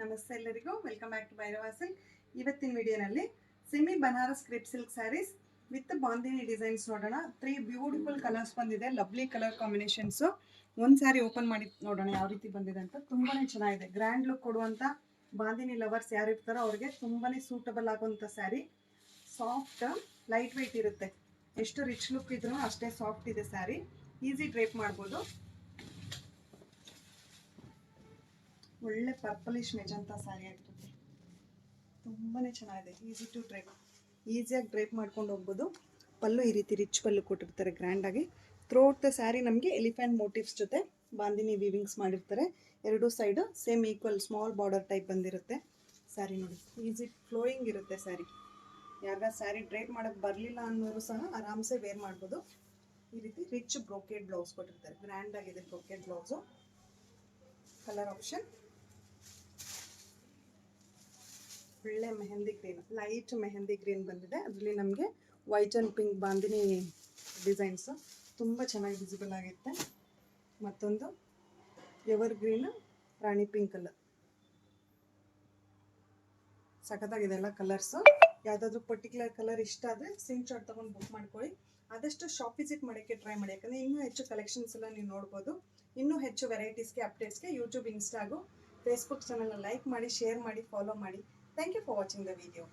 ನಮಸ್ತೆ ಎಲ್ಲರಿಗೂ welcome back to Bhairava silk. ಇವತ್ತಿನ ವಿಡಿಯೋನಲ್ಲಿ semi Banaras crepe silk sarees with bandhani designs ನೋಡೋಣ. 3 ಬ್ಯೂಟಿಫುಲ್ ಕಲರ್ಸ್ ಬಂದಿದೆ, ಲವ್ಲಿ ಕಲರ್ ಕಾಂಬಿನೇಷನ್ಸ್. ಒಂದು ಸ್ಯಾರಿ ಓಪನ್ ಮಾಡಿ ನೋಡೋಣ ಯಾವ ರೀತಿ ಬಂದಿದೆ ಅಂತ. ತುಂಬಾನೇ ಚೆನ್ನಾಗಿದೆ, ಗ್ರ್ಯಾಂಡ್ ಲುಕ್ ಕೊಡುವಂತ ಬಾಂದಿನಿ ಲವರ್ಸ್ ಯಾರು ಇರ್ತಾರೋ ಅವ್ರಿಗೆ ತುಂಬಾನೇ ಸೂಟಬಲ್ ಆಗುವಂತ ಸ್ಯಾರಿ. ಸಾಫ್ಟ್ ಲೈಟ್ ವೆಯ್ಟ್ ಇರುತ್ತೆ, ಎಷ್ಟು ರಿಚ್ ಲುಕ್ ಇದ್ರೂ ಅಷ್ಟೇ ಸಾಫ್ಟ್ ಇದೆ ಸ್ಯಾರಿ. ಈಸಿ ಡ್ರೇಪ್ ಮಾಡ್ಬೋದು. ಒಳ್ಳೆ ಪರ್ಪಲಿಶ್ ಮೆಜಂತ ಸ್ಯಾರಿ ಆಗಿರುತ್ತೆ, ತುಂಬಾನೇ ಚೆನ್ನಾಗಿದೆ. ಈಸಿ ಟು ಡ್ರೈಪ್, ಈಸಿಯಾಗಿ ಡ್ರೈಪ್ ಮಾಡ್ಕೊಂಡು ಹೋಗ್ಬೋದು. ಪಲ್ಲು ಈ ರೀತಿ ರಿಚ್ ಪಲ್ಲು ಕೊಟ್ಟಿರ್ತಾರೆ ಗ್ರ್ಯಾಂಡಾಗಿ. ಥ್ರೋಟ್ ದ ಸ್ಯಾರಿ ನಮಗೆ ಎಲಿಫೆಂಟ್ ಮೋಟಿವ್ಸ್ ಜೊತೆ ಬಾಂದಿನಿ ವೀವಿಂಗ್ಸ್ ಮಾಡಿರ್ತಾರೆ. ಎರಡೂ side same equal small border type ಬಂದಿರುತ್ತೆ. ಸ್ಯಾರಿ ನೋಡಿ ಈಸಿ ಫ್ಲೋಯಿಂಗ್ ಇರುತ್ತೆ ಸ್ಯಾರಿ. ಯಾರಿಗ ಸ್ಯಾರಿ ಡ್ರೈಪ್ ಮಾಡೋಕ್ಕೆ ಬರಲಿಲ್ಲ ಅನ್ನೋರು ಸಹ ಆರಾಮ್ಸೆ ವೇರ್ ಮಾಡ್ಬೋದು. ಈ ರೀತಿ ರಿಚ್ ಬ್ರೋಕೆಡ್ ಬ್ಲೌಸ್ ಕೊಟ್ಟಿರ್ತಾರೆ, ಗ್ರ್ಯಾಂಡ್ ಆಗಿದೆ ಬ್ರೋಕೆಡ್ ಬ್ಲೌಸು. ಕಲರ್ ಆಪ್ಷನ್ ಒಳ್ಳೆ mehndi green, light mehndi green ಬಂದಿದೆ. ಅದರಲ್ಲಿ ನಮಗೆ white and pink bandhani designs ತುಂಬ ಚೆನ್ನಾಗಿ ವಿಸಿಬಲ್ ಆಗುತ್ತೆ. ಮತ್ತೊಂದು ಎವರ್ ಗ್ರೀನ್ ರಾಣಿ ಪಿಂಕ್ ಕಲರ್, ಸಖತ್ತಾಗಿದೆ ಎಲ್ಲ ಕಲರ್ಸು. ಯಾವುದಾದ್ರೂ ಪರ್ಟಿಕ್ಯುಲರ್ ಕಲರ್ ಇಷ್ಟ ಆದರೆ ಸ್ಕ್ರೀನ್ ಶಾಟ್ ತೊಗೊಂಡು ಬುಕ್ ಮಾಡ್ಕೊಳ್ಳಿ. ಆದಷ್ಟು ಶಾಪ್ ವಿಸಿಟ್ ಮಾಡೋಕ್ಕೆ ಟ್ರೈ ಮಾಡಿ, ಯಾಕಂದರೆ ಇನ್ನೂ ಹೆಚ್ಚು ಕಲೆಕ್ಷನ್ಸ್ ಎಲ್ಲ ನೀವು ನೋಡ್ಬೋದು. ಇನ್ನೂ ಹೆಚ್ಚು ವೆರೈಟೀಸ್ಗೆ ಅಪ್ಡೇಟ್ಸ್ಗೆ ಯೂಟ್ಯೂಬ್, ಇನ್ಸ್ಟಾಗು, ಫೇಸ್ಬುಕ್ ಚಾನಲ್ನ ಲೈಕ್ ಮಾಡಿ, ಶೇರ್ ಮಾಡಿ, ಫಾಲೋ ಮಾಡಿ. Thank you for watching the video.